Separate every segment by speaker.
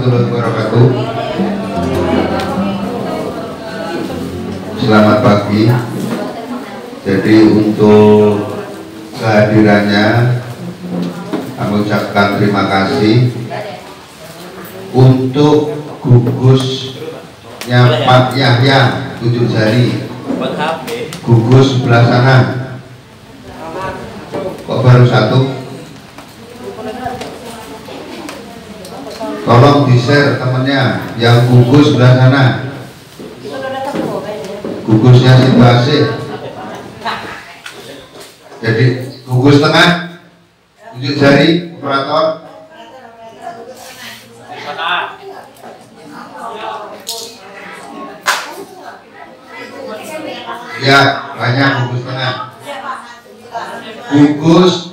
Speaker 1: warahmatullahi wabarakatuh. Selamat pagi. Jadi untuk kehadirannya kami ucapkan terima kasih. Untuk gugusnya Pak Yahya 7 jari, gugus sebelah sana. Kok baru satu? Tolong di-share temennya yang gugus sebelah sana. Gugusnya situasi. Jadi gugus tengah 7 jari operator. Ya, banyak gugus tengah. Gugus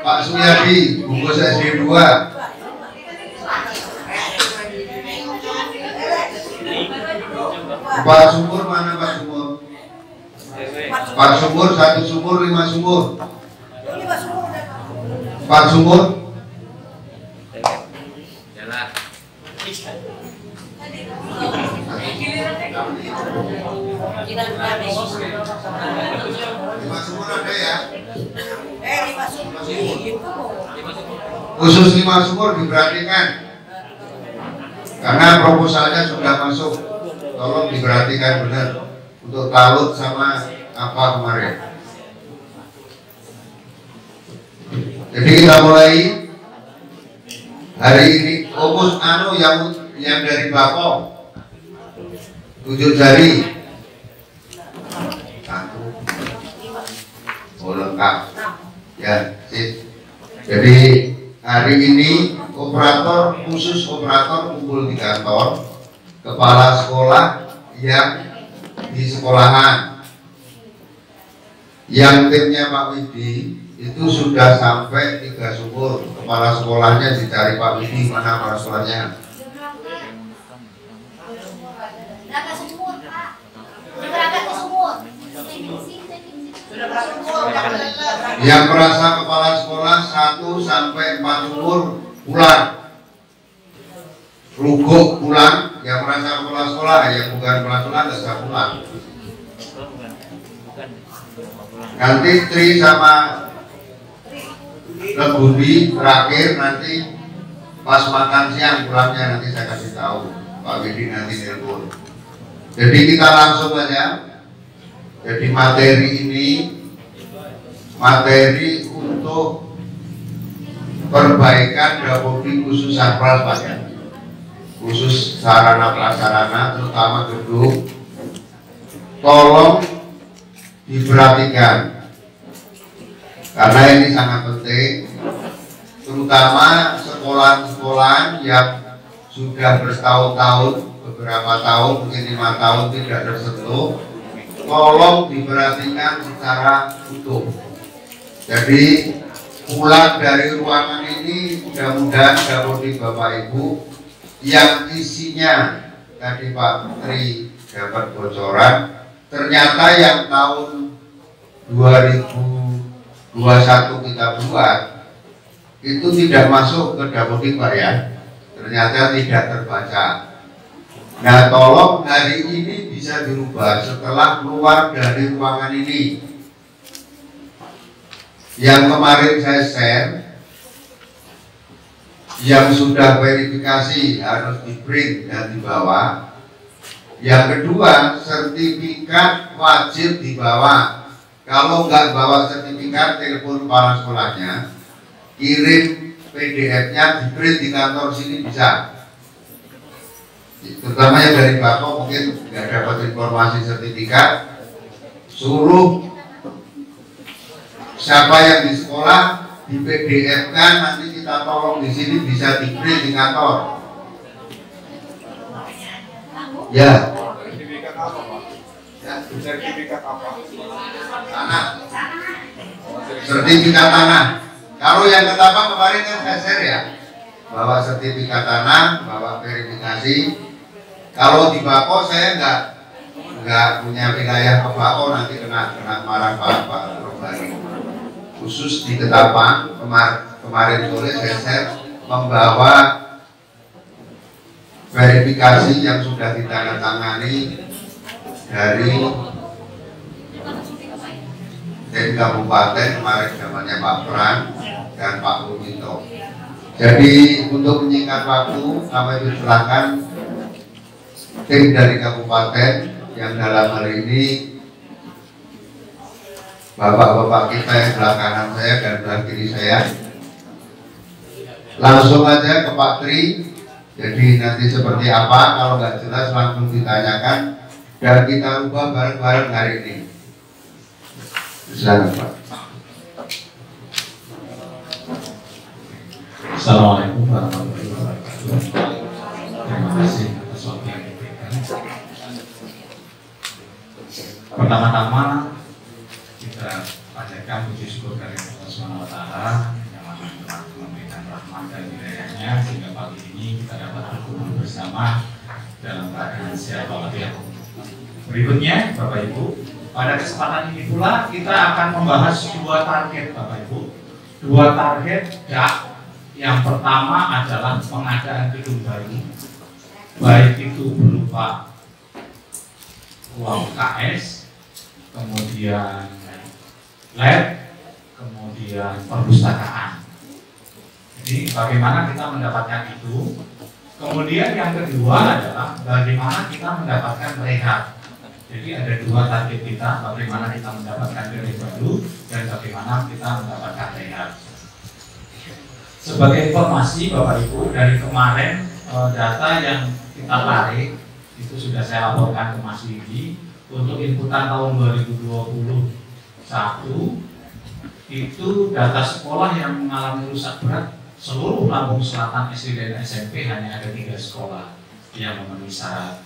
Speaker 1: Pak Suyadi, gugus SD 2. Pak Sumur mana Pak Sumur? Pak Sumur 1 sumur 5 sumur. Pak Sumur. Lima sumur ada ya? 5 sumur. Khusus 5 sumur diperhatikan. Karena proposalnya sudah masuk. Tolong diperhatikan benar untuk talut sama apa kemarin. Jadi kita mulai hari ini. Fokus yang dari Bako 7 jari. 1. Oh lengkap. Ya, sip. Jadi hari ini operator khusus operator kumpul di kantor. Kepala sekolah yang di sekolahan, yang timnya Pak Widi itu sudah sampai 3 sumur. Kepala sekolahnya dicari Pak Widi, mana kepala sekolahnya? Yang merasa kepala sekolah 1 sampai 4 sumur pulang. Ruguk pulang, yang merasa kepala sekolah, yang bukan kepala sekolah nggak bisa pulang. Nanti Tri sama Lebudi terakhir nanti pas makan siang pulangnya nanti saya kasih tahu. Pak Widi nanti telepon. Jadi kita langsung aja. Jadi materi ini materi untuk perbaikan Dapodik khusus Sarpras Pak ya. Khusus sarana prasarana terutama gedung, tolong diperhatikan karena ini sangat penting, terutama sekolah-sekolah yang sudah bertahun-tahun, beberapa tahun, mungkin 5 tahun tidak tersentuh, tolong diperhatikan secara utuh. Jadi pulang dari ruangan ini mudah-mudahan Dapodik Bapak Ibu yang isinya tadi Pak Tri dapat bocoran, ternyata yang tahun 2021 kita buat itu tidak masuk ke Dapodik Pak ya, ternyata tidak terbaca. Nah tolong hari ini bisa dirubah setelah keluar dari ruangan ini. Yang kemarin saya share, yang sudah verifikasi harus di print dan dibawa. Yang kedua, sertifikat wajib dibawa. Kalau nggak bawa sertifikat, telepon kepala sekolahnya, kirim PDF-nya, di print di kantor sini bisa. Terutama yang dari Bako mungkin nggak dapat informasi sertifikat, suruh siapa yang di sekolah di PDF kan, nanti kita tolong di sini bisa di print di kantor. Ya.
Speaker 2: Sertifikat apa Pak?
Speaker 1: Ya.
Speaker 2: Sertifikat apa?
Speaker 1: Tanah. Sertifikat tanah. Kalau yang ketapa kemarin kan saya share ya, bawa sertifikat tanah, bawa verifikasi. Kalau di Bako saya nggak punya wilayah ke Bako, nanti kena marah Pak Robani. Khusus di Ketapang kemarin sore saya share membawa verifikasi yang sudah ditandatangani dari tim kabupaten kemarin zamannya Pak Pran dan Pak Lumito. Jadi untuk menyingkat waktu, kami persilahkan tim dari kabupaten yang dalam hal ini bapak-bapak kita yang sebelah kanan saya dan sebelah kiri saya, langsung aja ke Pak Tri. Jadi nanti seperti apa, kalau nggak jelas langsung ditanyakan dan kita ubah bareng-bareng hari ini. Silakan Pak.
Speaker 3: Assalamualaikum warahmatullahi wabarakatuh. Terima kasih atas waktu yang diberikan. Pertama-tama kita panjatkan puji syukur dari Allah Subhanahu wa Ta'ala yang telah memberikan rahmat dan hidayahnya sehingga pagi ini kita dapat berkumpul bersama dalam keadaan sehat walafiat. Berikutnya, Bapak Ibu, pada kesempatan ini pula kita akan membahas dua target, Bapak Ibu. Dua target yang pertama adalah pengadaan gedung baru, baik itu berupa uang KS, kemudian lab, kemudian perpustakaan. Jadi bagaimana kita mendapatkan itu. Kemudian yang kedua adalah bagaimana kita mendapatkan rehab. Jadi ada dua target kita, bagaimana kita mendapatkan gedung baru dan bagaimana kita mendapatkan rehab. Sebagai informasi Bapak Ibu, dari kemarin data yang kita tarik itu sudah saya laporkan ke Mas Widi. Untuk inputan tahun 2021 itu data sekolah yang mengalami rusak berat seluruh Lampung Selatan SD dan SMP hanya ada 3 sekolah yang memenuhi syarat.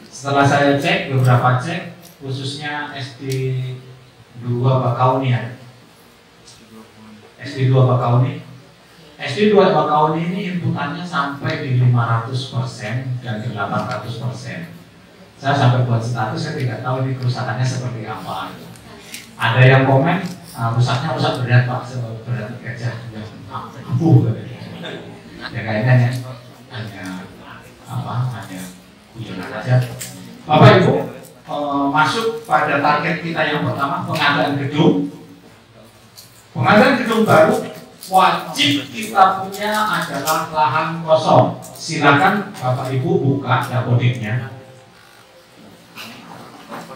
Speaker 3: Setelah saya cek, beberapa cek, khususnya SD 2 Bakauni ya. SD 2 Bakauni. SD 2 Bakauni ini inputannya sampai di 500% dan di 800%. Saya sampai buat status, saya tidak tahu ini kerusakannya seperti apa. Ada yang komen, rusaknya rusak berat Pak, berat gajah yang ampuh. Ya kayaknya hanya guyonan saja. Bapak Ibu, masuk pada target kita yang pertama, pengadaan gedung. Pengadaan gedung baru wajib kita punya adalah lahan kosong. Silakan Bapak Ibu buka dapodiknya.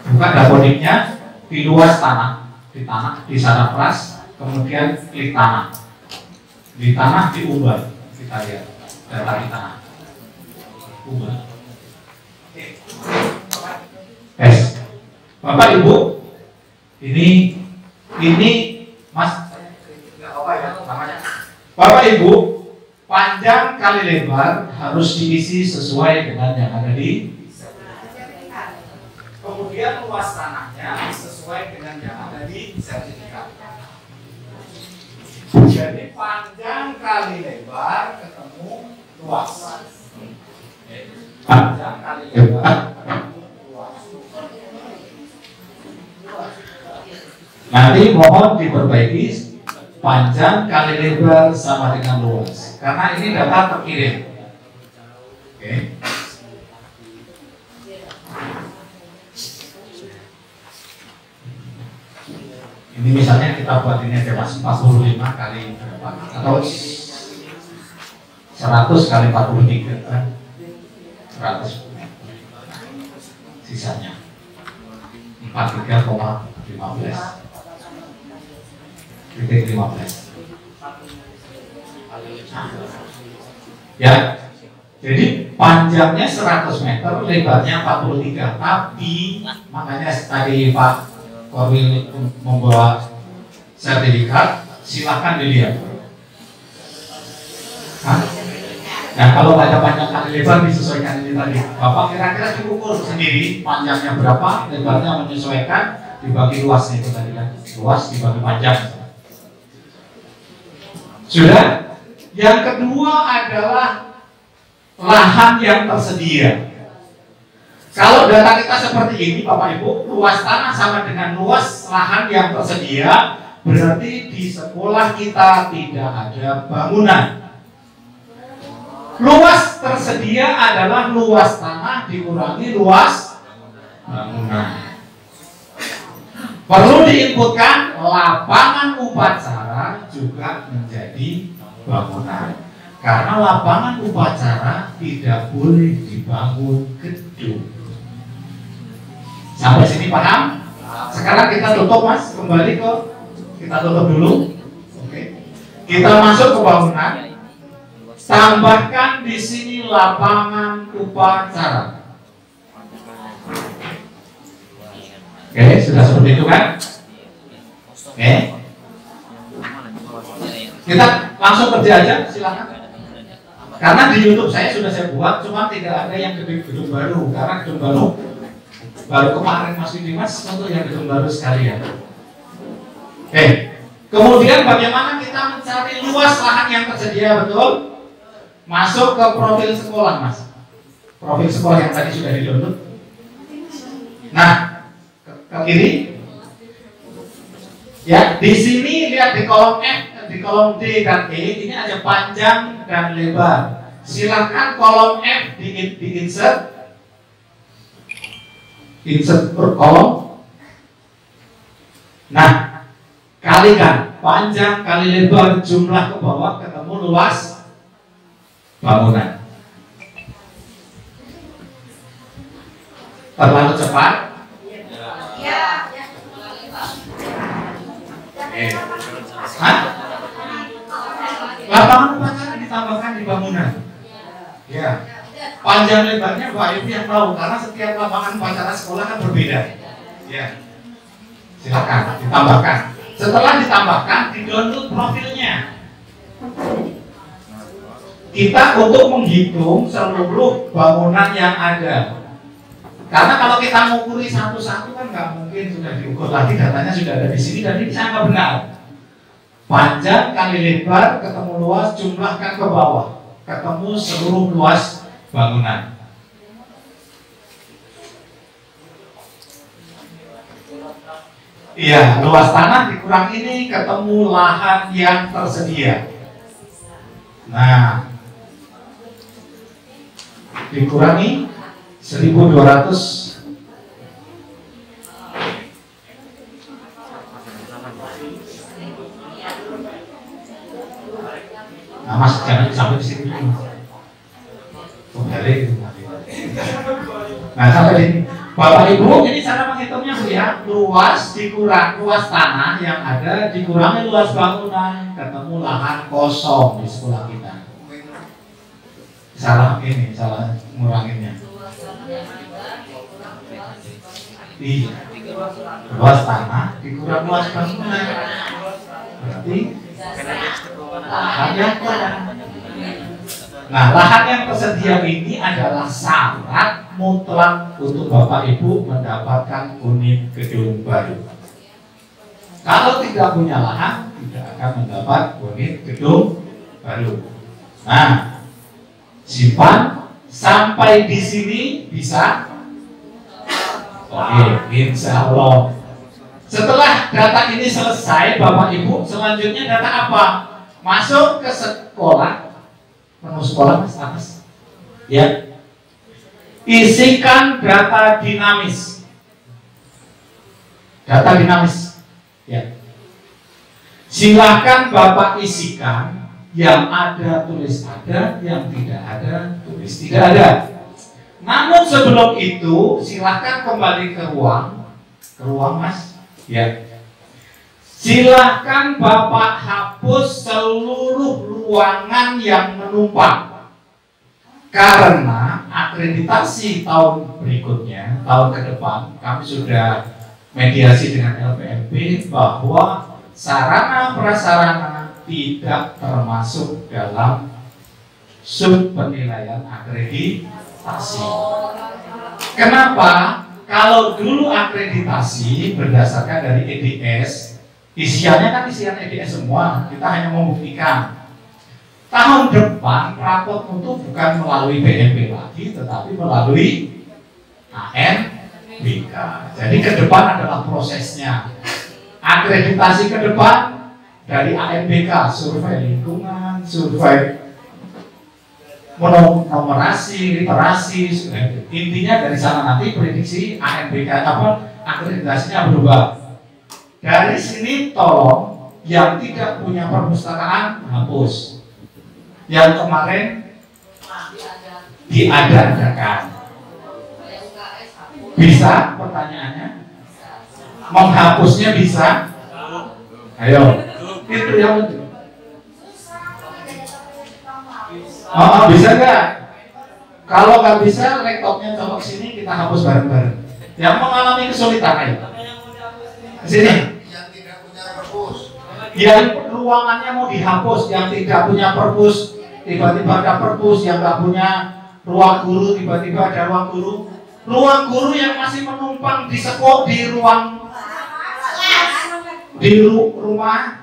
Speaker 3: Buka dapodiknya di luas tanah, di sarapras, kemudian klik tanah. Di tanah diubah, kita lihat data di tanah. Ubah. Bapak Ibu, ini Mas. Bapak Ibu, panjang kali lebar harus diisi sesuai dengan yang ada di. Kemudian luas tanahnya sesuai dengan yang ada di sertifikat. Jadi panjang kali lebar ketemu luas. Panjang kali lebar ketemu luas. Nanti mohon diperbaiki panjang kali lebar sama dengan luas. Karena ini data terkirim. Oke. Ini misalnya kita buat ini aja Mas, 45 kali berapa? Atau 100 kali 43 kan? 100. Sisanya 43,15. Titik 15. Ya. Jadi panjangnya 100 meter, lebarnya 43. Tapi makanya tadi Pak Korwil membawa sertifikat, silahkan dilihat. Nah kalau ada panjang kali lebar disesuaikan ini tadi. Bapak kira-kira diukur sendiri panjangnya berapa, lebarnya menyesuaikan, dibagi luasnya itu tadi kan. Luas dibagi panjang. Sudah. Yang kedua adalah lahan yang tersedia. Kalau data kita seperti ini Bapak Ibu, luas tanah sama dengan luas lahan yang tersedia, berarti di sekolah kita tidak ada bangunan.
Speaker 4: Luas tersedia adalah luas tanah dikurangi luas bangunan. Perlu diinputkan lapangan upacara juga menjadi bangunan. Karena lapangan upacara tidak boleh dibangun gedung. Sampai sini paham? Sekarang kita tutup, Mas, kembali ke kita tutup dulu. Oke. Kita masuk ke bangunan. Tambahkan di sini lapangan upacara. Oke, sudah seperti itu kan? Oke. Kita langsung kerja aja, silakan. Karena di YouTube saya sudah saya buat, cuma tidak ada yang gedung baru. Karena gedung baru kemarin Mas Dimas untuk yang gedung baru sekalian. Oke. Kemudian bagaimana kita mencari luas lahan yang tersedia, betul? Masuk ke profil sekolah, Mas. Profil sekolah yang tadi sudah di-download. Nah, ke kiri. Ya, di sini lihat di kolom F, di kolom D dan E ini ada panjang dan lebar. Silakan kolom F di insert. Insert per kolom. Nah, kalikan panjang kali lebar jumlah ke bawah ketemu luas bangunan. Terlalu cepat?
Speaker 5: Ya.
Speaker 4: Hah? Lapangan upacara ditambahkan di bangunan. Ya. Panjang lebarnya Pak Ibu yang tahu karena setiap lapangan upacara sekolah kan berbeda. Ya. Silakan ditambahkan. Setelah ditambahkan, di-download profilnya. Kita untuk menghitung seluruh bangunan yang ada. Karena kalau kita mengukur satu-satu kan nggak mungkin sudah diukur lagi, datanya sudah ada di sini dan ini sangat benar. Panjang kali lebar ketemu luas, jumlahkan ke bawah, ketemu seluruh luas bangunan. Iya, luas tanah dikurang ini ketemu lahan yang tersedia. Nah, dikurangi 1.200. Nah, Mas jangan sampai di sini dulu. Kembali. Nah, sampai di sini. Bapak Ibu, ini cara menghitungnya Bu ya. Luas dikurang luas tanah yang ada dikurangi luas bangunan, ketemu lahan kosong di sekolah kita. Salah nguranginnya. Iya. Luas tanah dikurang luas bangunan. Berarti lahan yang kurang. Nah, lahan yang tersedia ini adalah syarat mutlak untuk Bapak Ibu mendapatkan unit gedung baru. Kalau tidak punya lahan, tidak akan mendapat unit gedung baru. Nah, simpan sampai di sini bisa. Oke, insya Allah. Setelah data ini selesai, Bapak Ibu, selanjutnya data apa? Masuk ke sekolah. Menu sekolah Mas atas. Ya. Isikan data dinamis. Data dinamis. Ya. Silakan Bapak isikan yang ada tulis ada, yang tidak ada tulis tidak ada. Namun sebelum itu silakan kembali ke ruang Mas. Ya. Silakan Bapak hapus seluruh ruangan yang menumpang. Karena akreditasi tahun berikutnya, tahun ke depan, kami sudah mediasi dengan LPMP bahwa sarana prasarana tidak termasuk dalam sub penilaian akreditasi. Kenapa? Kalau dulu akreditasi berdasarkan dari EDS, isiannya kan isian EDS semua, kita hanya membuktikan. Tahun depan rapot mutu bukan melalui BMP lagi, tetapi melalui ANBK. Jadi ke depan adalah prosesnya. Akreditasi ke depan dari ANBK, survei lingkungan, survei monomerasi, literasi, intinya dari sana nanti prediksi ANBK akreditasinya berubah. Dari sini tolong yang tidak punya perpustakaan hapus. Yang kemarin diadakan. Bisa pertanyaannya? Menghapusnya bisa? Ayo, itu yang penting. Bisa nggak? Kalau nggak bisa, laptopnya coba ke sini kita hapus bareng-bareng. Yang mengalami kesulitan ayo. Ke sini.
Speaker 1: Yang tidak punya perpus.
Speaker 4: Yang ruangannya mau dihapus, yang tidak punya perpus, tiba-tiba ada perpus, yang nggak punya ruang guru, tiba-tiba ada ruang guru. Ruang guru yang masih menumpang di sekolah, di ruang, di rumah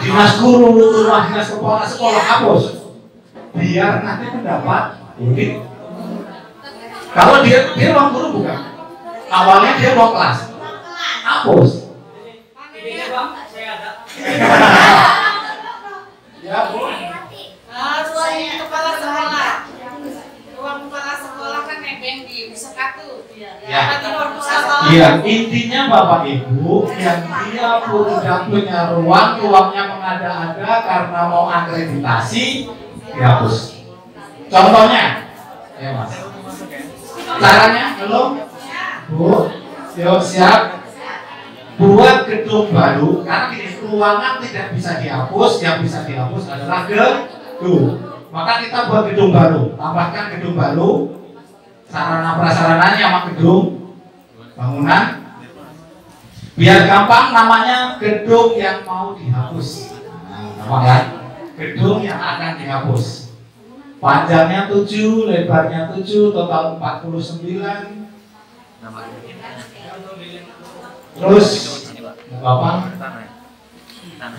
Speaker 4: dinas guru, rumah dinas kepala sekolah hapus. Biar nanti mendapat unik. Kalau dia ruang guru bukan, awalnya dia ruang kelas, hapus. Ya bu.
Speaker 5: Ruang kepala sekolah. Ruang kepala sekolah kan nebeng di Sekatu.
Speaker 4: Ya. Iya, intinya Bapak Ibu yang dia sudah punya ruangnya mengada-ada karena mau akreditasi dihapus. Contohnya, ya Mas. Caranya, belum? Bu, yuk siap. Buat gedung baru, karena ini ruangan tidak bisa dihapus, yang bisa dihapus adalah gedung. Maka kita buat gedung baru, tambahkan gedung baru, sarana prasarananya sama gedung bangunan. Biar gampang namanya gedung yang mau dihapus. Nah, kan? Gedung yang akan dihapus. Panjangnya 7, lebarnya 7, total 49. Terus Bapak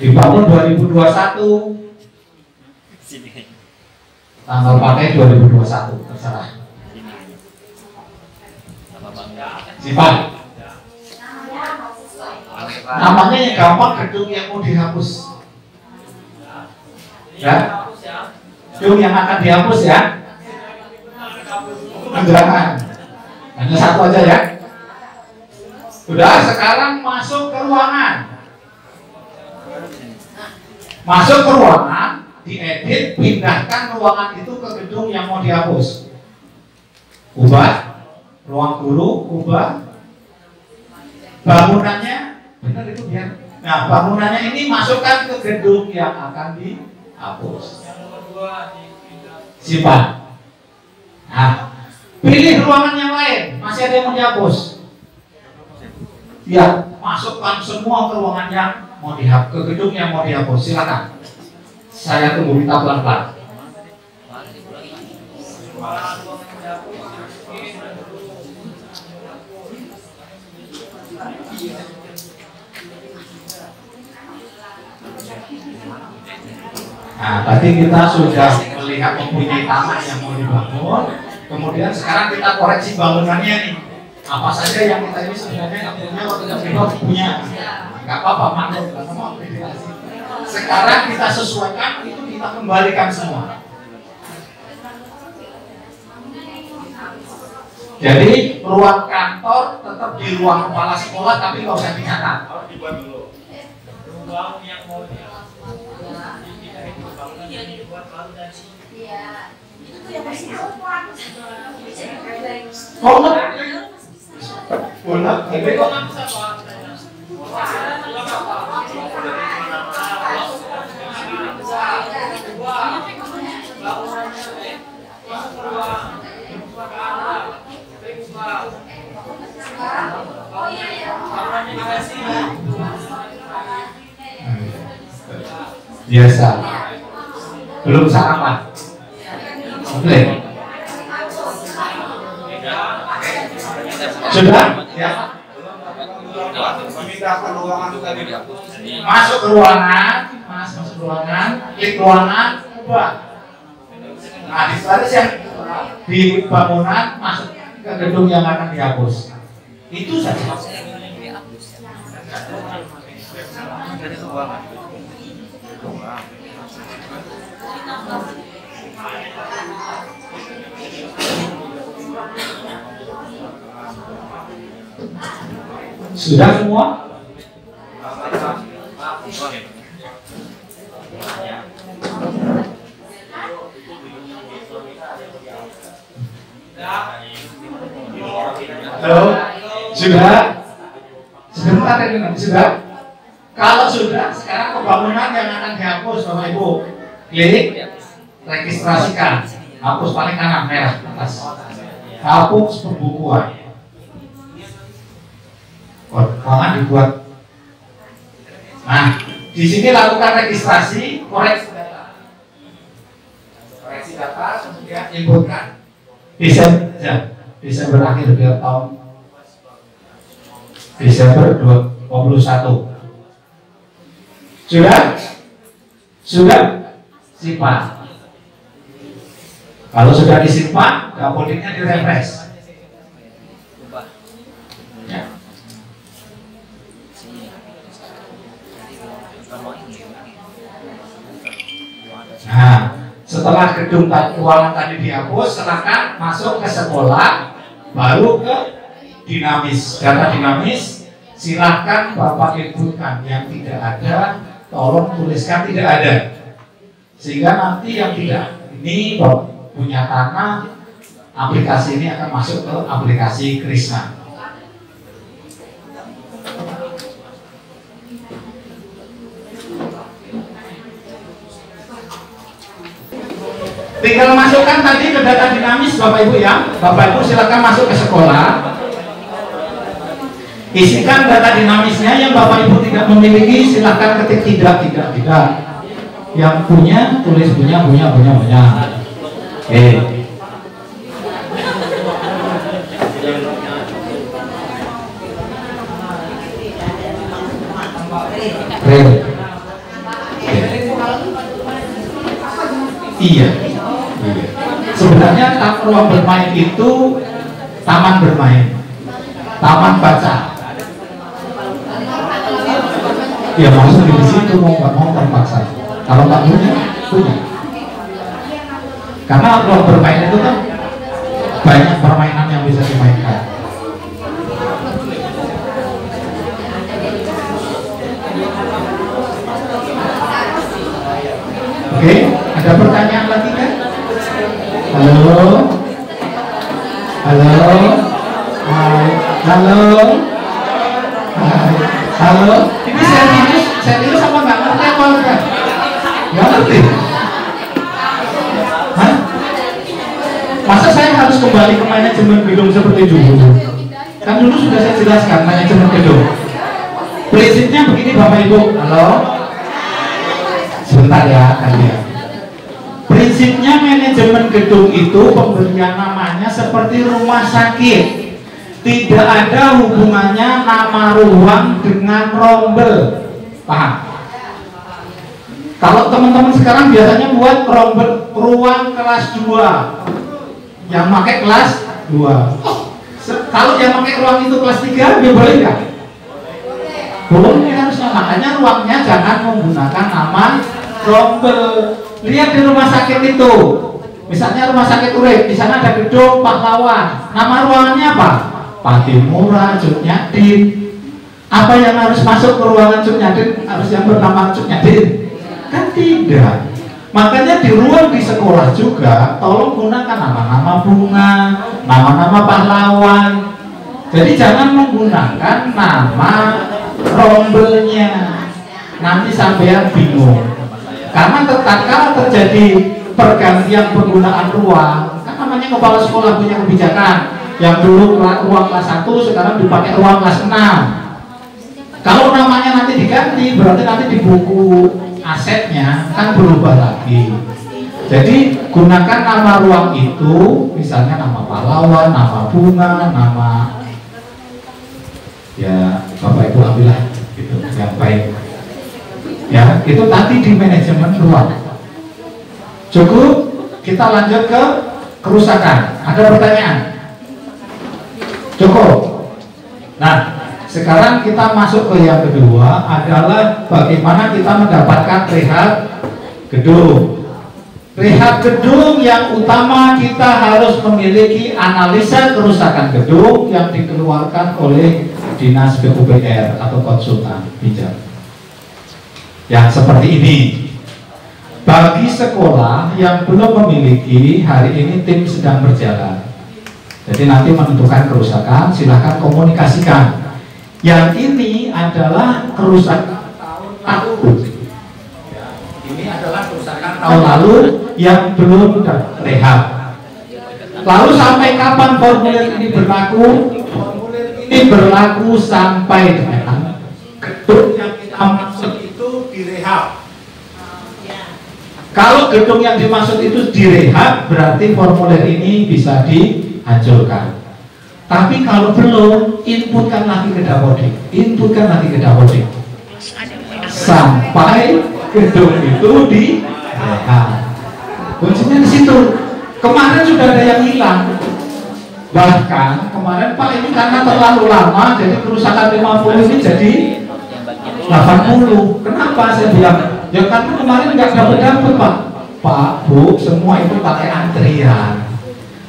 Speaker 4: dibangun 2021, tanggal pakai 2021, terserah. Simpan. Namanya yang gampang gedung yang mau dihapus. Ya, gedung yang akan dihapus ya. Jangan, hanya satu aja ya. Sudah, sekarang masuk ke ruangan. Masuk ke ruangan, diedit, pindahkan ruangan itu ke gedung yang mau dihapus. Ubah, ruang guru, ubah. Bangunannya, benar itu ya. Nah, bangunannya ini masukkan ke gedung yang akan dihapus. Simpan. Nah, pilih ruangan yang lain, masih ada yang mau dihapus. Ya, masukkan semua ke ruangan yang mau dihapus, ke gedung yang mau dihapus. Silakan. Saya tunggu, minta pelan-pelan. Nah, tadi kita sudah melihat mempunyai taman yang mau dibangun. Kemudian sekarang kita koreksi bangunannya nih. Apa saja yang kita ini sebenarnya nggak punya atau tidak punya, nggak apa-apa, maklum karena mau akreditasi. Sekarang kita sesuaikan, itu kita kembalikan semua. Jadi ruang kantor tetap di ruang kepala sekolah, tapi nggak usah dicatat.
Speaker 2: Harus dibuat dulu. Ruang yang mau
Speaker 4: biasa. Belum sarapan. Oke. Sudah? Ya.
Speaker 2: memindahkan ruangan juga dihapus.
Speaker 4: Masuk ke ruangan, masuk ke ruangan, klik ruangan, ubah. Nah, di baris yang di bangunan masuk ke gedung yang akan dihapus. Itu saja. Sudah semua? Halo? Sudah? Sebentar ini nanti sudah? Kalau sudah, sekarang pembangunan yang akan dihapus Bapak Ibu. Klik, registrasikan. Hapus paling kanan merah atas. Hapus pembukuan. Jangan dibuat. Nah, di sini lakukan registrasi, koreksi data. Koreksi data, kemudian inputkan. Desember akhir biar tahun Desember 2021. Sudah? Sudah? Simpan. Kalau sudah disimpan, dapurnya direfresh. Ya. Nah, setelah gedung ruangan tadi dihapus, silakan masuk ke sekolah, baru ke dinamis. Data dinamis, silakan Bapak inputkan. Yang tidak ada, tolong tuliskan tidak ada. Sehingga nanti yang tidak ini punya tanah, aplikasi ini akan masuk ke aplikasi Krisna. Tinggal masukkan tadi ke data dinamis Bapak Ibu ya. Bapak Ibu silakan masuk ke sekolah. Isikan data dinamisnya. Yang Bapak Ibu tidak memiliki silakan ketik tidak. Yang punya tulis punya. Oke. Iya. Sebenarnya ruang bermain itu taman bermain, taman baca. Ya maksud di situ mau terpaksa. Kalau tak punya. Karena ruang bermain itu kan banyak permainan yang bisa dimainkan. Oke, ada pertanyaan lagi kan? Halo? Halo? Hai. Halo? Hai. Halo? Ini serius apa nggak ngerti apa enggak? Nggak ngerti? Hah? Masa saya harus kembali ke manajemen gedung seperti dulu? Kan dulu sudah saya jelaskan manajemen gedung. Prinsipnya begini Bapak Ibu. Halo? Sebentar ya kalian. Prinsipnya manajemen gedung itu pemberian namanya seperti rumah sakit. Tidak ada hubungannya nama ruang dengan rombel. Paham? Kalau teman-teman sekarang biasanya buat rombel ruang kelas 2. Yang pakai kelas 2. Kalau yang pakai ruang itu kelas 3, dia boleh nggak? Boleh harusnya. Makanya ruangnya jangan menggunakan nama rombel. Lihat di rumah sakit itu, misalnya rumah sakit Urip, di sana ada gedung pahlawan. Nama ruangannya apa? Patimura, Cutnyadin. Apa yang harus masuk ke ruangan Cutnyadin harus yang bernama Cutnyadin? Kan tidak. Makanya di ruang di sekolah juga tolong gunakan nama-nama bunga, nama-nama pahlawan. Jadi jangan menggunakan nama rombelnya. Nanti sampean bingung. Karena tatkala terjadi pergantian penggunaan ruang, kan namanya kepala sekolah punya kebijakan. Yang dulu ruang kelas 1 sekarang dipakai ruang kelas 6. Kalau namanya nanti diganti, berarti nanti di buku asetnya kan berubah lagi. Jadi gunakan nama ruang itu, misalnya nama pahlawan, nama bunga, nama ya Bapak Ibu ambillah gitu yang baik. Ya, itu tadi di manajemen ruang. Cukup, kita lanjut ke kerusakan. Ada pertanyaan? Cukup. Nah, sekarang kita masuk ke yang kedua adalah bagaimana kita mendapatkan rehab gedung. Rehab gedung yang utama kita harus memiliki analisa kerusakan gedung yang dikeluarkan oleh Dinas PUPR atau konsultan pinjam. Yang seperti ini. Bagi sekolah yang belum memiliki, hari ini tim sedang berjalan. Jadi nanti menentukan kerusakan, silahkan komunikasikan. Yang ini adalah kerusakan tahun lalu. Ini adalah kerusakan tahun lalu yang belum rehab. Lalu sampai kapan formulir ini berlaku? Formulir ini berlaku sampai dengan gedung yang kita maksud itu direhab. Kalau gedung yang dimaksud itu direhab, berarti formulir ini bisa dihancurkan. Tapi kalau belum, inputkan lagi ke Dapodik, sampai gedung itu direhab. Kuncinya di situ. Kemarin sudah ada yang hilang. Bahkan kemarin Pak ini karena terlalu lama, jadi kerusakan 50 ini jadi 80. Kenapa saya bilang? Ya karena kemarin nggak dapat Pak. Pak, Bu, semua itu pakai antrian,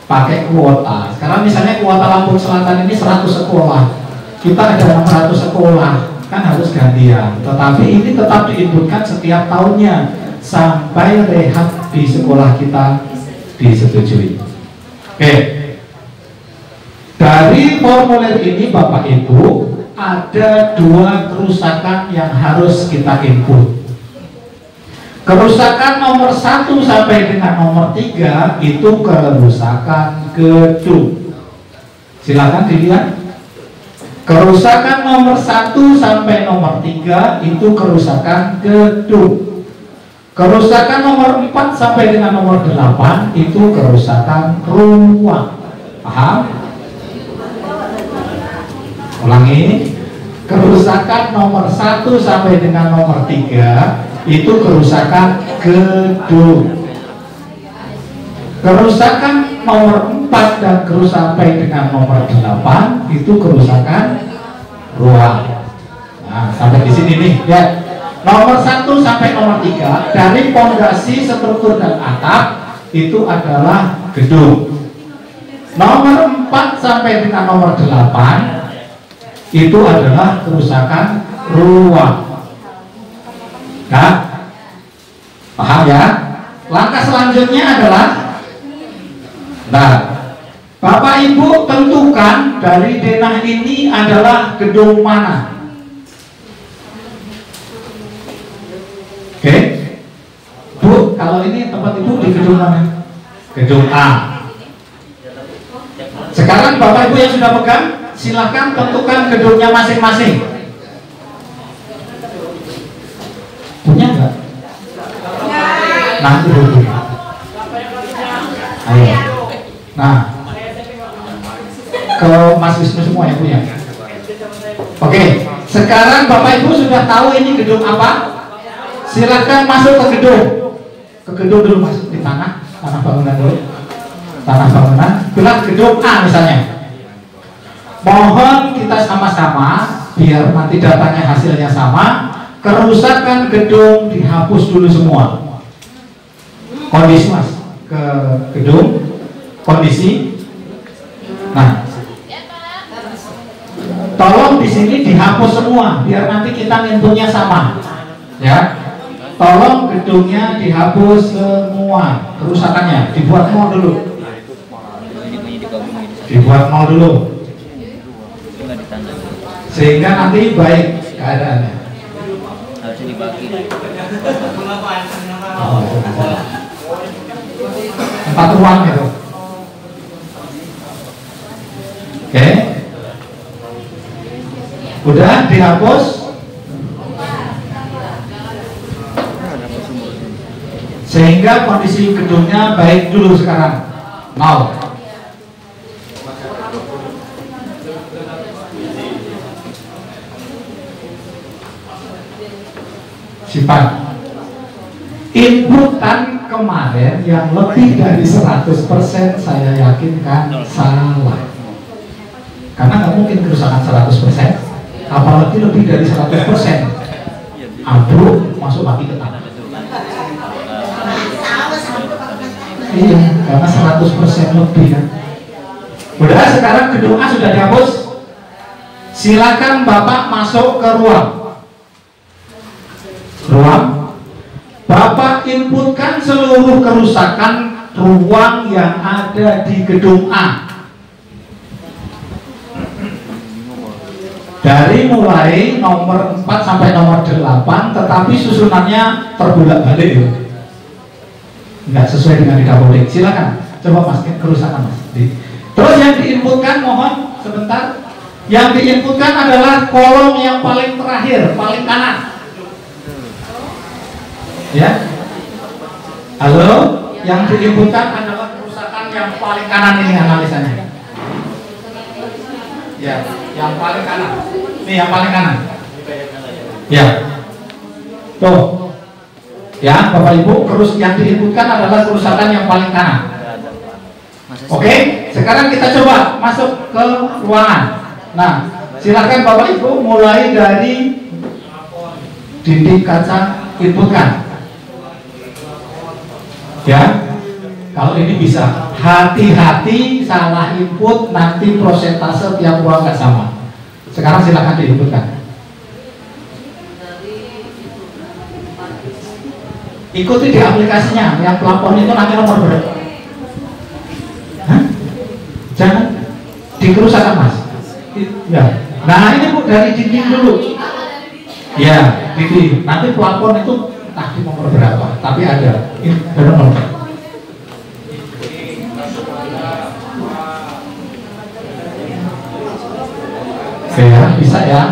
Speaker 4: pakai kuota. Sekarang misalnya kuota Lampung Selatan ini 100 sekolah, kita ada 600 sekolah, kan harus gantian. Tetapi ini tetap diinputkan setiap tahunnya sampai rehab di sekolah kita disetujui. Oke. Dari formulir ini Bapak Ibu ada 2 kerusakan yang harus kita input. Kerusakan nomor 1 sampai dengan nomor 3 itu kerusakan gedung. Silakan dilihat. Kerusakan nomor 1 sampai nomor 3 itu kerusakan gedung. Kerusakan nomor 4 sampai dengan nomor 8 itu kerusakan ruang. Paham? Ulangi. Kerusakan nomor 1 sampai dengan nomor 3 itu kerusakan gedung. Kerusakan nomor 4 dan sampai dengan nomor 8 itu kerusakan ruang. Nah, sampai di sini nih ya. Nomor 1 sampai nomor 3 dari pondasi, struktur dan atap itu adalah gedung. Nomor 4 sampai dengan nomor 8 itu adalah kerusakan ruang. Nah, paham ya? Langkah selanjutnya adalah, nah, Bapak Ibu tentukan dari denah ini adalah gedung mana. Oke, Bu, kalau ini tempat Ibu di gedung mana? Gedung A. Sekarang Bapak Ibu yang sudah pegang, silahkan tentukan gedungnya masing-masing. Punya enggak? Nah, itu dulu. Ayo. Nah, ke Mas Wisnu semua yang punya. Oke, sekarang Bapak Ibu sudah tahu ini gedung apa? Silakan masuk ke gedung. Ke gedung dulu Mas, di tanah bangunan dulu. Tanah bangunan, bilang gedung A misalnya. Mohon kita sama-sama biar nanti datanya hasilnya sama. Kerusakan gedung dihapus dulu semua. Kondisi Mas, ke gedung, kondisi. Nah, tolong di sini dihapus semua, biar nanti kita ngitungnya sama. Ya, tolong gedungnya dihapus semua, kerusakannya dibuat 0 dulu. Dibuat 0 dulu, sehingga nanti baik keadaannya.
Speaker 6: Harusnya dibagi.
Speaker 4: Oh, 4 ruang gitu. Oke, udah dihapus. Sehingga kondisi gedungnya baik dulu sekarang 0. Sifat inputan kemarin yang lebih dari 100% saya yakinkan salah, karena nggak mungkin kerusakan 100%, apalagi lebih dari 100%. Ambruk masuk lagi ke tanah. Iya, karena 100% lebih kan. Udah, sekarang gedung A sudah dihapus. Silakan Bapak masuk ke ruang. Bapak inputkan seluruh kerusakan ruang yang ada di gedung A. Dari mulai nomor 4 sampai nomor 8, tetapi susunannya terbolak-balik ya. Nggak sesuai dengan di Kapolri. Silakan, coba Mas, kerusakan Mas. Terus yang diinputkan, mohon sebentar. Yang diinputkan adalah kolom yang paling terakhir, paling kanan. Ya, halo, yang diinputkan adalah kerusakan yang paling kanan ini analisanya. Ya, yang paling kanan. Ini yang paling kanan. Ya, tuh. Ya, Bapak Ibu, yang diinputkan adalah kerusakan yang paling kanan. Oke, sekarang kita coba masuk ke ruangan. Nah, silakan Bapak Ibu mulai dari dinding kaca inputkan. Ya, kalau ini bisa hati-hati salah input, nanti prosentase tiap ruang nggak sama. Sekarang silakan diinputkan. Ikuti di aplikasinya, yang pelapor itu nanti nomor berapa? Hah? Jangan dikerusakan Mas. Ya. Nah ini Bu dari dinding dulu. Ya, dinding. Nanti pelapor itu entah di nomor berapa, tapi ada. Ini ada nomor. Oke ya, bisa ya.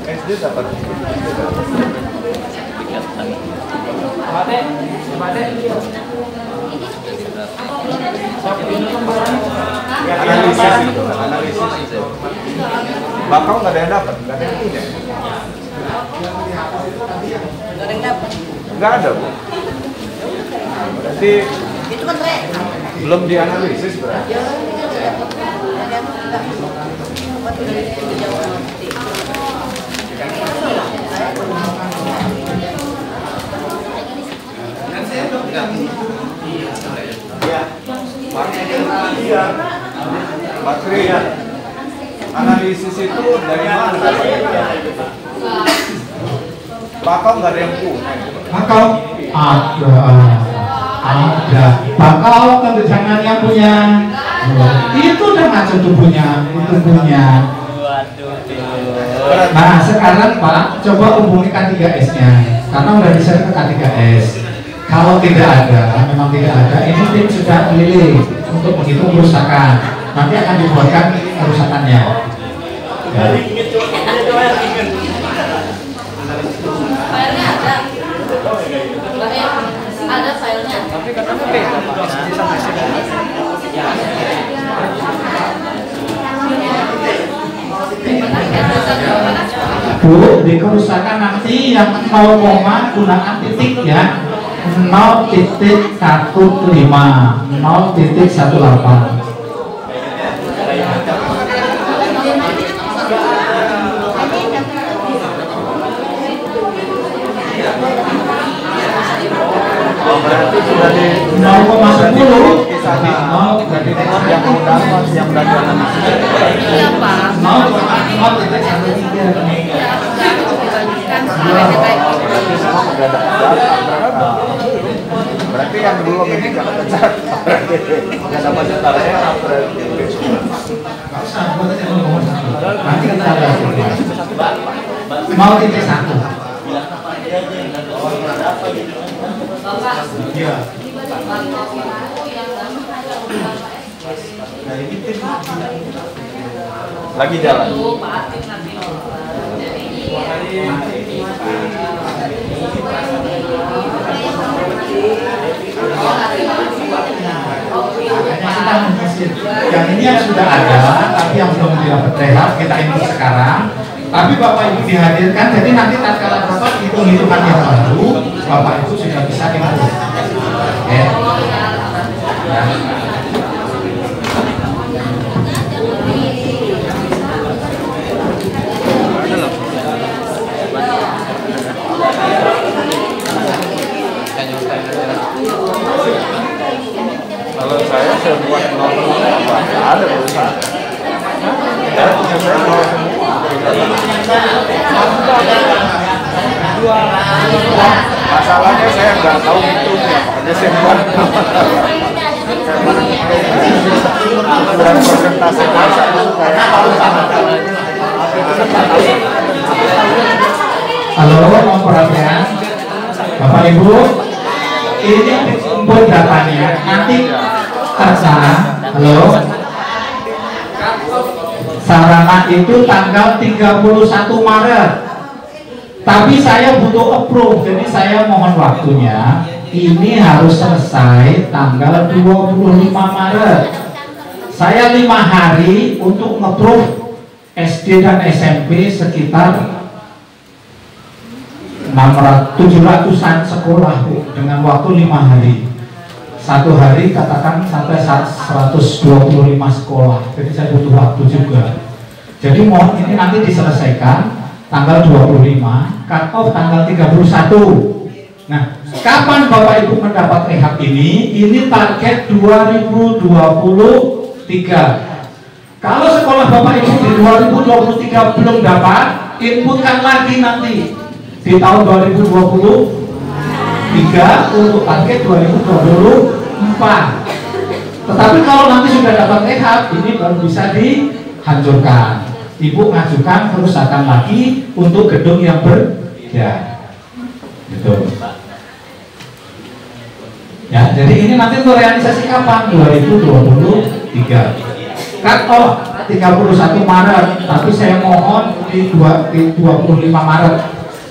Speaker 1: SD dapat analisis itu. Bakal nggak ada yang dapat, nggak ada yang punya.
Speaker 5: Nggak ada yang dapat.
Speaker 1: Nggak ada Bu. Berarti
Speaker 5: Itu kan
Speaker 1: belum dianalisis berarti. Bakri, analisis itu dari mana? Bakal nggak ada yang punya.
Speaker 4: Bakal ada. Bakal kebijakan yang punya. Itu udah ngaco tuh punya. Nah sekarang Pak, coba hubungi K3S-nya karena udah di-share ke K3S. Kalau tidak ada, memang tidak ada, ini tim sudah keliling untuk menghitung kerusakan. Nanti akan dibuatkan kerusakannya. Ya.
Speaker 5: filenya ada. Ada filenya. Tapi katanya beda Pak.
Speaker 4: Bu, di kerusakan nanti yang 0, gunakan titik ya. 0.15, 0.18.
Speaker 1: Berarti sudah di
Speaker 4: 0,10
Speaker 1: yang udah yang
Speaker 5: Iya Pak.
Speaker 7: Berarti yang belum ini nggak kejar, nggak dapat cetarnya.
Speaker 4: Nanti kita mau titik satu. Iya.
Speaker 7: Lagi jalan.
Speaker 4: Yang ini yang sudah ada, tapi yang belum dapat rehab kita input sekarang. Tapi Bapak Ibu dihadirkan, jadi nanti tatkala Bapak hitung-hitungan yang baru, Bapak Ibu sudah bisa input. Ya.
Speaker 7: Kalau saya buat nol ada berusaha. Saya nol semua. Masalahnya saya nggak tahu hitungnya, makanya saya buat. Dan persentase masa itu kayak
Speaker 4: halo, mohon perhatian Bapak Ibu, ini input datanya nanti terserah. Halo, sarana itu tanggal 31 Maret, tapi saya butuh approve, jadi saya mohon waktunya ini harus selesai tanggal 25 Maret. Saya 5 hari untuk nge-approve SD dan SMP sekitar 700-an sekolah dengan waktu 5 hari. Satu hari katakan sampai 125 sekolah. Jadi saya butuh waktu juga. Jadi mohon ini nanti diselesaikan tanggal 25, cut off tanggal 31. Nah, kapan Bapak Ibu mendapat rehab ini? Ini target 2023. Kalau sekolah Bapak Ibu di 2023 belum dapat, inputkan lagi nanti di tahun 2023 untuk target 2024. Tetapi kalau nanti sudah dapat rehab, ini baru bisa dihancurkan. Ibu ngajukan kerusakan lagi untuk gedung yang berbeda. Gitu. Ya, jadi ini nanti untuk realisasi kapan? 2023. Cut off 31 Maret, tapi saya mohon di 25 Maret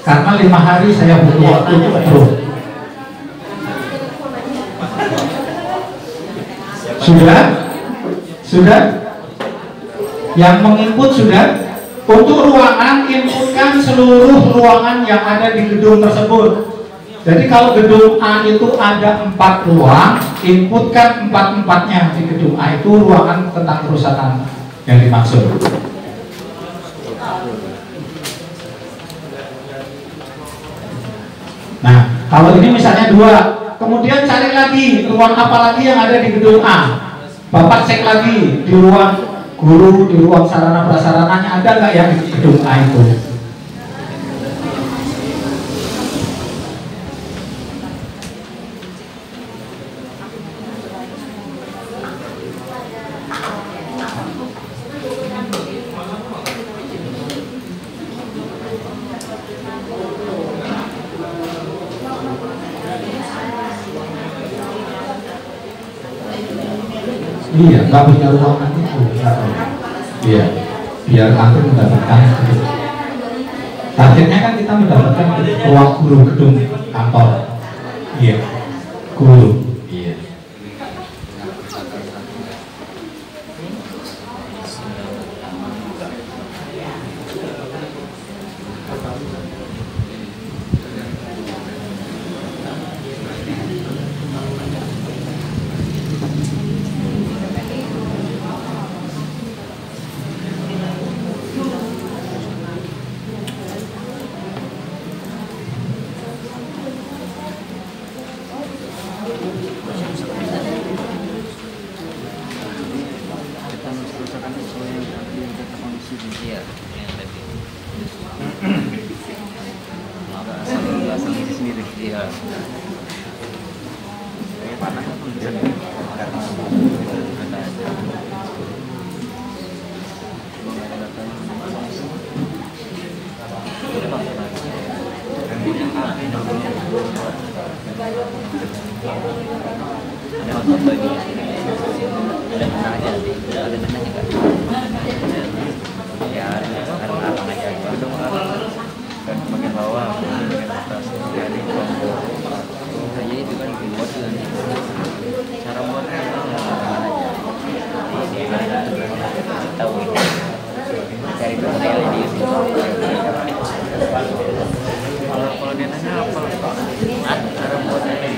Speaker 4: karena 5 hari saya butuh waktu untuk approve. Sudah? Sudah? Yang menginput sudah? Untuk ruangan, inputkan seluruh ruangan yang ada di gedung tersebut. Jadi kalau gedung A itu ada 4 ruang, inputkan 4-4-nya di gedung A itu ruangan tentang kerusakan yang dimaksud. Nah, kalau ini misalnya 2, kemudian cari lagi ruang apa lagi yang ada di gedung A. Bapak cek lagi di ruang guru, di ruang sarana prasarananya ada nggak yang di gedung A itu. Iya, nggak punya ruangan itu. Iya, biar nanti mendapatkan itu. Targetnya kan kita mendapatkan ruang guru gedung kantor. Iya, guru. Iya.
Speaker 6: Iya, yang tadi. Asal isi sendiri. Iya. Panas apa bisa? Ada otot bagi ada tenang aja nanti ada tenang juga ya harus arang aja gitu dan bagian bawah bagian atas jadi kelompok kayaknya itu kan bikin buat juga nih cara buatnya arang aja tahu ini cari tutorial di YouTube kalau dia nanya apa cara buatnya yang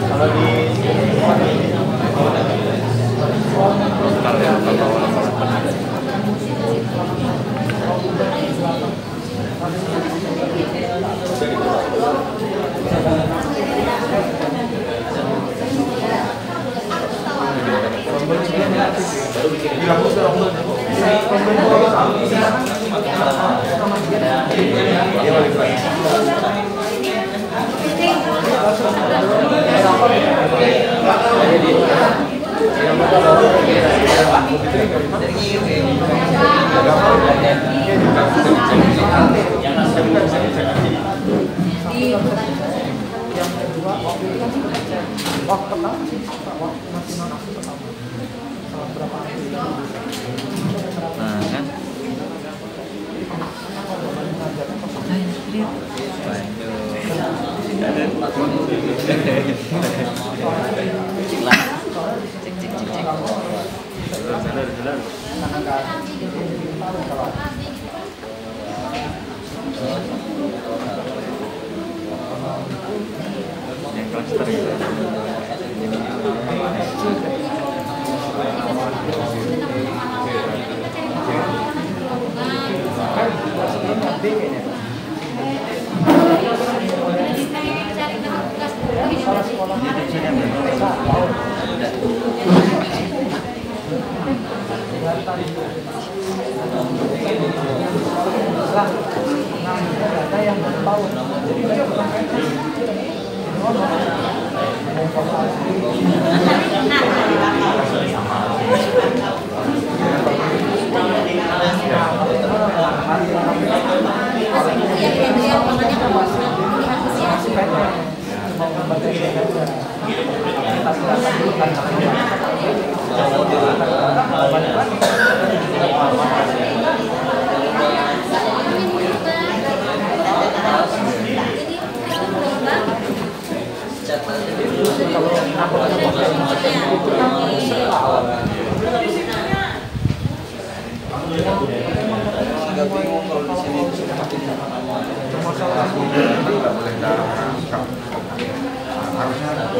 Speaker 6: kalau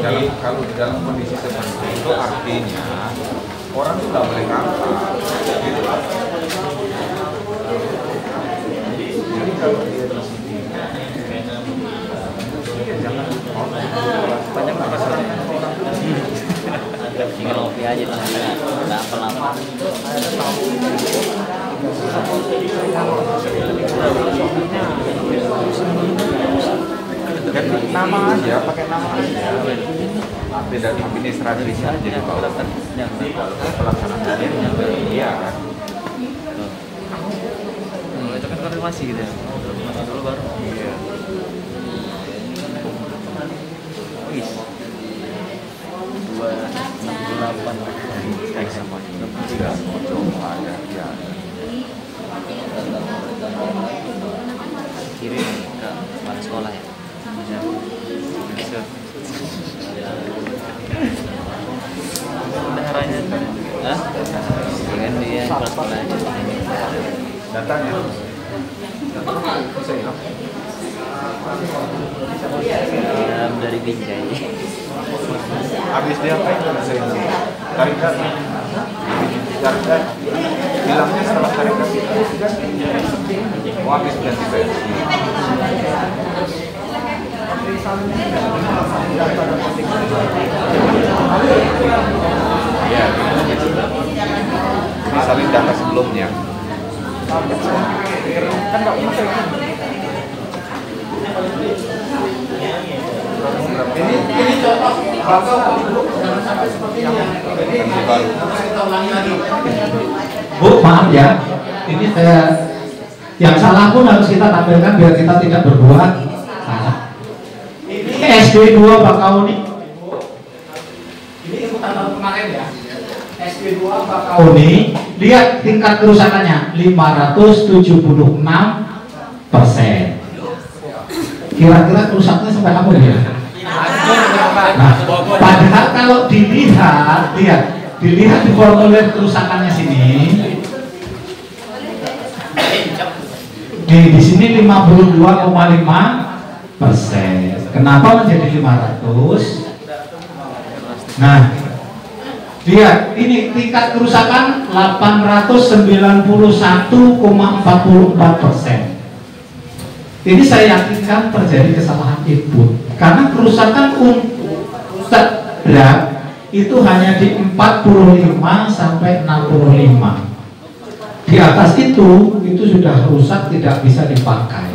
Speaker 6: di
Speaker 8: kalau dalam kondisi seperti itu artinya orang itu nggak boleh ngangkat. Jadi kalau dia di sini, jangan banyak masalah.
Speaker 6: Tinggal ngopi aja tuh, nggak apa-apa.
Speaker 8: Dan nama aja, pakai nama aja. Tidak administrasi saja di bawah pelaksanaannya. Iya kan.
Speaker 6: Itu kan konfirmasi gitu ya. Dulu baru.
Speaker 8: Iya.
Speaker 6: Wis. 268
Speaker 8: sama tidak coba ya.
Speaker 6: kirim ke kepala sekolah ya. Bisa. Bendaharanya hah? Kan dia kepala sekolah aja.
Speaker 8: Datanya bisa hilang.
Speaker 6: Dari Binjai.
Speaker 8: Habis dia apa itu bisa hilang? Tarik data. Hilangnya setelah tarik data. Oh, habis ganti versi. berdasarkan data sebelumnya.
Speaker 7: Kan nggak pernah kayak gini.
Speaker 4: Ini contoh bakal jangan sampai seperti ini. Jadi kita ulangi lagi. Bu, maaf ya. Ini saya yang salah pun harus kita tampilkan biar kita tidak berbuat salah. Ini SD 2 Bakauni. Ini ikutan tahun kemarin ya. SD 2 Bakauni. Lihat tingkat kerusakannya 576%. Kira-kira kerusaknya sampai apa ya? Nah, padahal kalau dilihat di formulir kerusakannya sini. Nih di sini 52,5%. Kenapa menjadi 500? Nah, lihat ini tingkat kerusakan 891,44%. Ini saya yakinkan terjadi kesalahan input karena kerusakan untuk berat itu hanya di 45 sampai 65. Di atas itu sudah rusak, tidak bisa dipakai.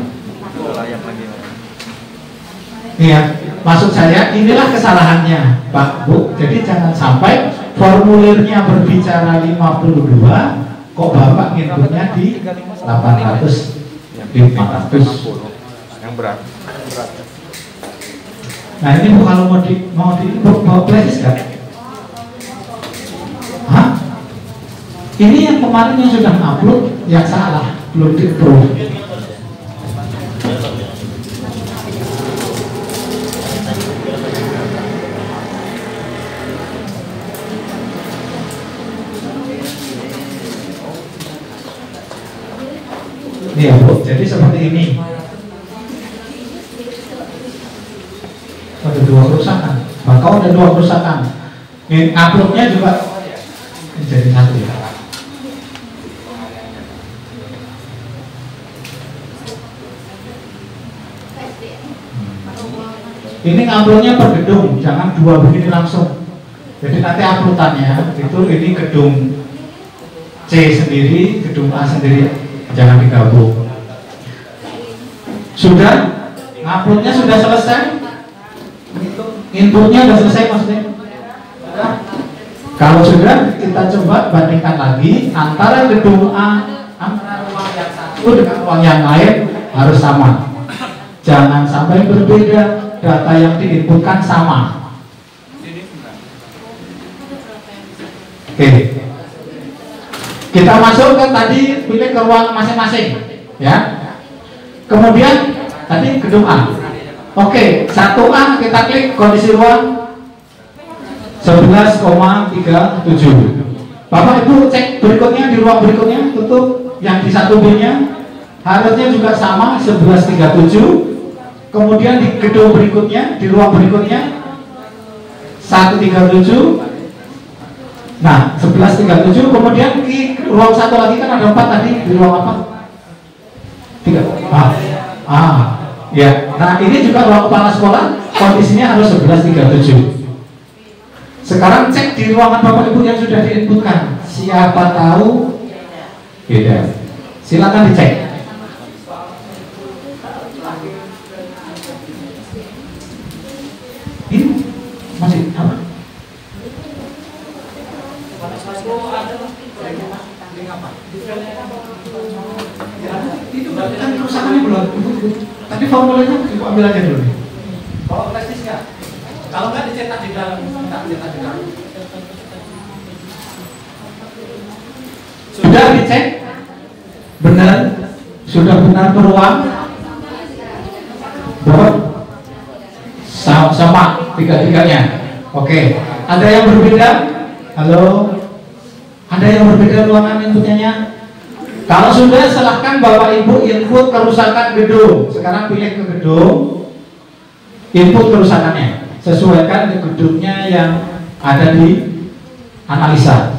Speaker 4: Ya, maksud saya inilah kesalahannya, Pak Bu. Jadi jangan sampai formulirnya berbicara 52, kok Bapak inputnya di 800. 500
Speaker 8: yang berat.
Speaker 4: Nah ini Bu kalau mau playlist nggak? Hah? Ini yang kemarin yang sudah upload yang salah, belum di-approve. Iya Bu, jadi seperti ini. Ada 2 kerusakan. Bakau ada 2 kerusakan. Ini uploadnya juga jadi 1 ya. Ini uploadnya per gedung, jangan 2 begini langsung. Jadi nanti uploadannya itu ini gedung C sendiri, gedung A sendiri. Jangan digabung. Sudah? Uploadnya sudah selesai? Inputnya sudah selesai maksudnya? Kalau sudah, kita coba bandingkan lagi antara gedung A, antara ruang yang satu dengan ruang yang lain harus sama. Jangan sampai berbeda, data yang diinputkan sama. Oke. Kita masuk ke tadi, pilih ke ruang masing-masing, ya. Kemudian tadi gedung A. Oke, 1A kita klik kondisi ruang 11,37. Bapak Ibu cek berikutnya di ruang berikutnya, tutup yang di 1B-nya harusnya juga sama 11,37. Kemudian di gedung berikutnya, di ruang berikutnya 1,37. Nah, 11,37. Kemudian di ruang satu lagi kan ada 4 tadi, di ruang apa? 3. Ya. Nah, ini juga ruang kepala sekolah, kondisinya harus 11,37. Sekarang cek di ruangan Bapak Ibu yang sudah diinputkan. Siapa tahu beda. Silakan dicek. Ini masih apa? Itu kan kerusakannya belum. Tapi formulanya Ibu ambil aja dulu nih. Kalau prestis nggak? Kalau nggak dicetak di dalam, cetak di dalam. Sudah dicek? Benar? Sudah benar peruang? Berapa? Sama tiga-tiganya. Oke. Ada yang berbeda? Halo? Ada yang berbeda ruangan inputnya? Kalau sudah, silahkan Bapak Ibu input kerusakan gedung. Sekarang pilih ke gedung, input kerusakannya. Sesuaikan ke gedungnya yang ada di analisa.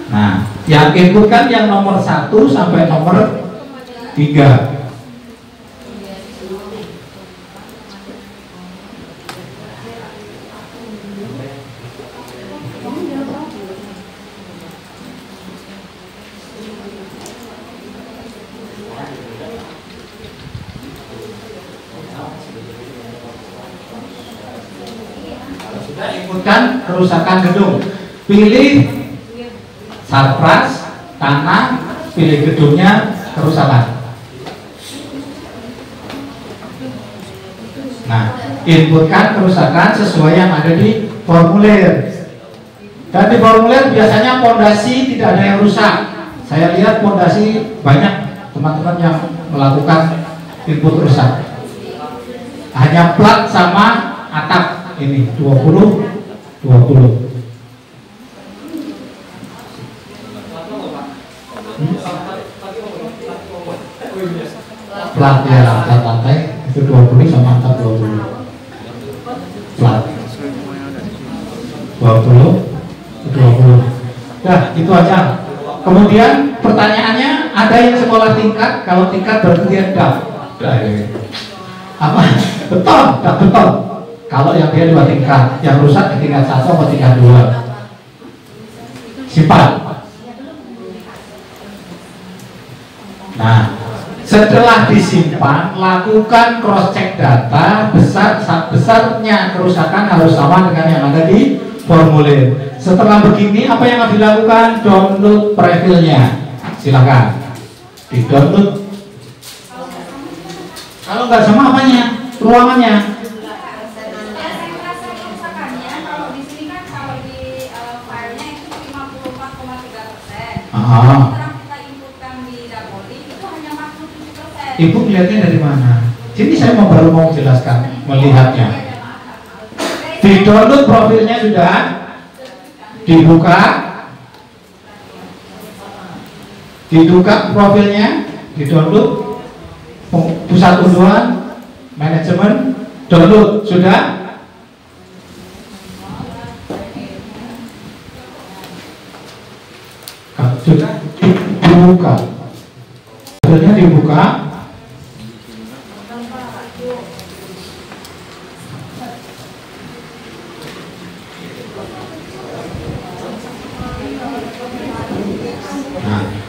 Speaker 4: Nah, yang input kan yang nomor 1 sampai nomor 3. inputkan kerusakan gedung. Pilih sarpras, tanah, pilih gedungnya, kerusakan. Nah, inputkan kerusakan sesuai yang ada di formulir. Dan di formulir biasanya pondasi tidak ada yang rusak. Saya lihat pondasi banyak teman-teman yang melakukan input rusak. Hanya plat sama atap ini 20. Plat ya, plat lantai itu 20 sama atap 20. Plat 20. Nah, itu aja. Kemudian pertanyaannya, ada yang sekolah tingkat? Kalau tingkat berarti dia apa? Beton, tak beton. Kalau yang dia 2 tingkat, yang rusak di tingkat 1 atau tingkat 2. Simpan. Nah, setelah disimpan, lakukan cross check data. Besarnya kerusakan harus sama dengan yang ada di formulir. Setelah begini, apa yang harus dilakukan? Download profilnya. Silakan di download. Kalau nggak sama apanya? Ruangannya. Ibu melihatnya dari mana? Sini saya baru mau jelaskan melihatnya. Di download profilnya sudah dibuka profilnya, di download pusat unduhan, manajemen, download sudah. Sudah dibuka, profilnya dibuka.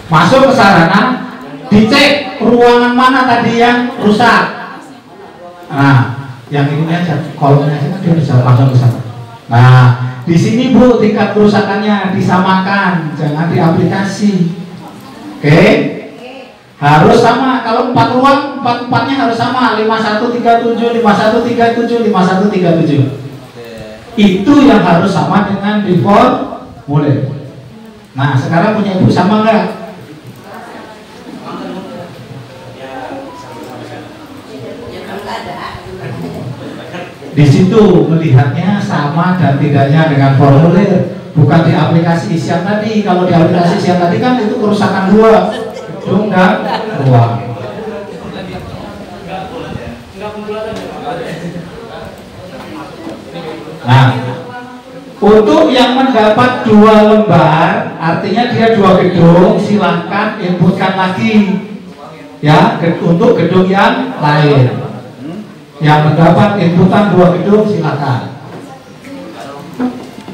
Speaker 4: Masuk ke sarana, dicek ruangan mana tadi yang rusak. Nah, yang ini aja, kolomnya aja kan dia bisa langsung ke sana. Nah, di sini Bu, tingkat kerusakannya disamakan, jangan di aplikasi. Oke? Harus sama. Kalau 4 ruang, 4-4-nya harus sama. 5137, 5137, 5137. Itu yang harus sama dengan di formulir. Nah, sekarang punya Ibu sama enggak? Di situ melihatnya sama dan tidaknya dengan formulir, bukan di aplikasi isian tadi. Kalau di aplikasi isian tadi kan itu kerusakan 2 gedung dan ruang. Nah, untuk yang mendapat 2 lembar, artinya dia 2 gedung, silahkan inputkan lagi ya untuk gedung yang lain. Yang mendapat inputan 2 gedung silakan.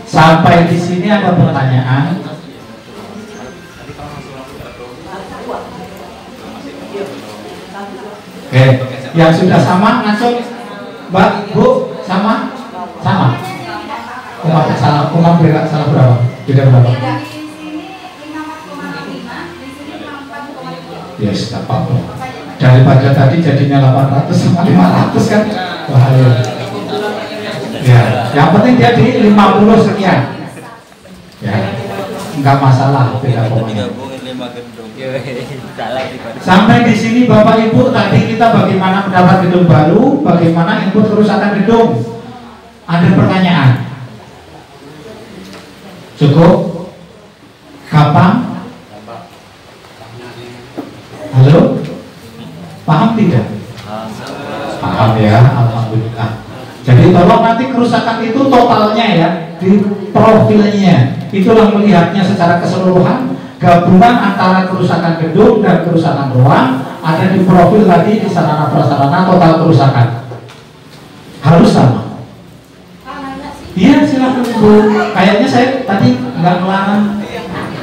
Speaker 4: Sampai di sini ada pertanyaan? Oke, yang sudah sama langsung Mbak, Bu, sama? Sama. Salah berapa? Beda berapa? Yes, tak apa-apa. Daripada tadi jadinya 800 sama 500 kan bahaya. Ya, yang penting dia di 50 sekian. Ya, enggak masalah beda pokoknya. Sampai di sini Bapak Ibu, tadi kita bagaimana pendapat gedung baru, bagaimana input kerusakan gedung. Ada pertanyaan? Cukup? Gampang? Halo? Paham tidak? Paham ya, alhamdulillah. Jadi tolong nanti kerusakan itu totalnya ya, di profilnya. Itulah melihatnya secara keseluruhan, gabungan antara kerusakan gedung dan kerusakan ruang ada di profil tadi di sarana prasarana total kerusakan. Harus sama. Iya silakan Bu. Kayaknya saya tadi nggak melarang.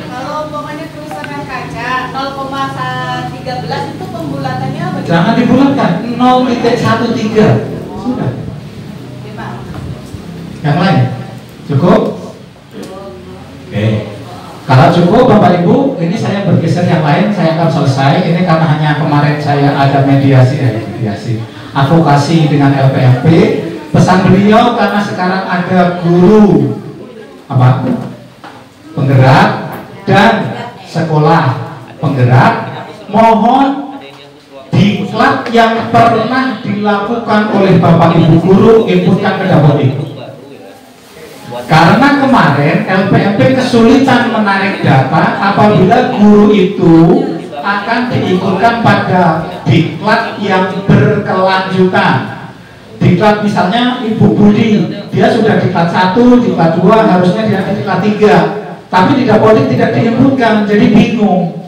Speaker 5: Kalau umpamanya kerusakan kaca 0,13 itu pembulatannya apa?
Speaker 4: Jangan dibulatkan 0,13 sudah. Yang lain? cukup Bapak Ibu, ini saya bergeser yang lain, saya akan selesai. Ini karena hanya kemarin saya ada mediasi advokasi dengan LPMP. Pesan beliau karena sekarang ada guru penggerak dan sekolah penggerak, mohon diklat yang pernah dilakukan oleh Bapak Ibu guru inputkan ke Dapodik. Karena kemarin LPMP kesulitan menarik data apabila guru itu akan diikutkan pada diklat yang berkelanjutan. Diklat misalnya Ibu Budi, dia sudah diklat 1, diklat 2, harusnya dia ada diklat 3, tapi di Dapodik tidak diinputkan, jadi bingung.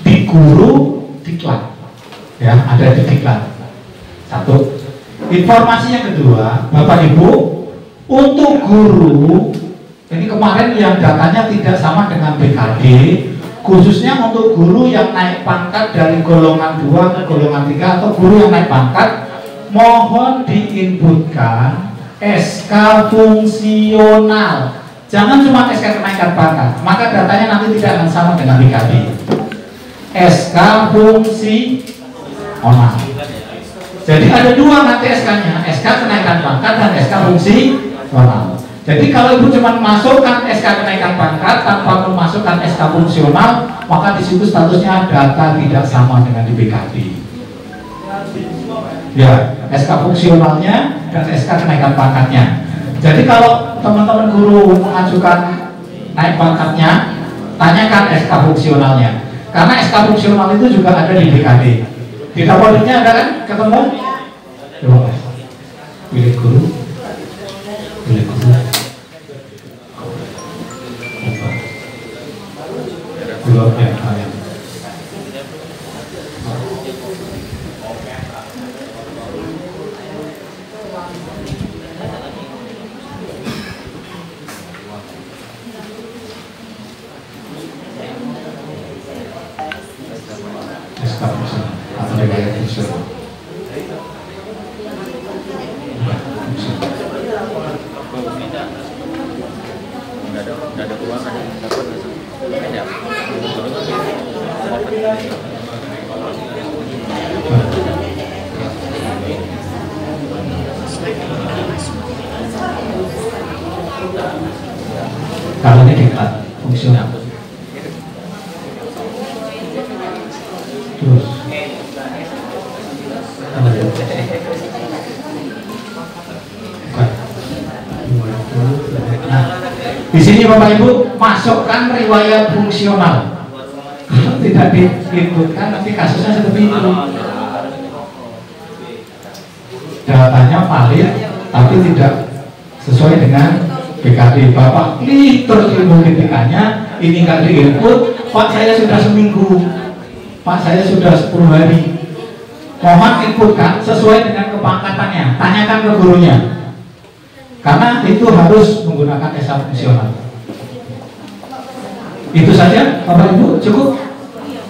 Speaker 4: Di guru diklat, ya ada di diklat. Satu. Informasi yang kedua, Bapak Ibu, untuk guru ini kemarin yang datanya tidak sama dengan BKD, khususnya untuk guru yang naik pangkat dari golongan 2 ke golongan 3 atau guru yang naik pangkat, mohon diinputkan SK fungsional. Jangan cuma SK kenaikan pangkat, maka datanya nanti tidak akan sama dengan BKD. SK fungsional. Jadi ada dua nanti SK-nya, SK kenaikan pangkat dan SK fungsional. Jadi kalau Ibu cuma masukkan SK kenaikan pangkat tanpa memasukkan SK fungsional, maka di situ statusnya data tidak sama dengan di BKD. Ya, SK fungsionalnya dan SK kenaikan pangkatnya. Jadi kalau teman-teman guru mengajukan naik pangkatnya, tanyakan SK fungsionalnya. Karena SK fungsional itu juga ada di BKD. Di Dapodiknya ada kan? Ketemu? Coba pilih guru. Pilih guru. Guru yang lain. Kalau ini diklat fungsional. Terus nah, di sini Bapak Ibu masukkan riwayat fungsional. Kalau tidak diinputkan nanti kasusnya seperti itu. Datanya valid tapi tidak sesuai dengan BKD. Bapak klik terus ilmu kritikanya, ini nggak diinput, Pak saya sudah seminggu, Pak saya sudah 10 hari. Mohon inputkan sesuai dengan kepangkatannya, tanyakan ke gurunya. Karena itu harus menggunakan SK fungsional. Itu saja Bapak Ibu, cukup?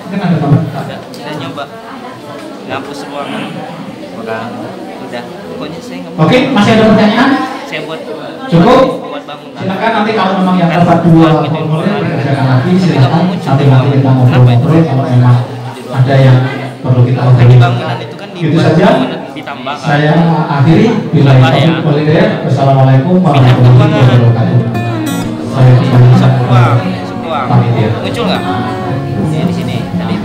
Speaker 4: Mungkin ada tambahan?
Speaker 6: Saya nyoba ngapus ruangan, udah pokoknya saya nggak.
Speaker 4: Oke, masih ada pertanyaan?
Speaker 6: Saya buat
Speaker 4: cukup?
Speaker 6: bangunan.
Speaker 4: Silakan nanti kalau memang yang dapat 2 formulir dikerjakan lagi, silakan nanti kita ngobrol-ngobrol kalau memang ada yang perlu kita obrolin. Itu saja. Saya akhiri. Bila Wassalamualaikum warahmatullahi wabarakatuh. Saya
Speaker 6: sebuah
Speaker 4: pamit ya.
Speaker 6: muncul nggak? Ya di sini tadi.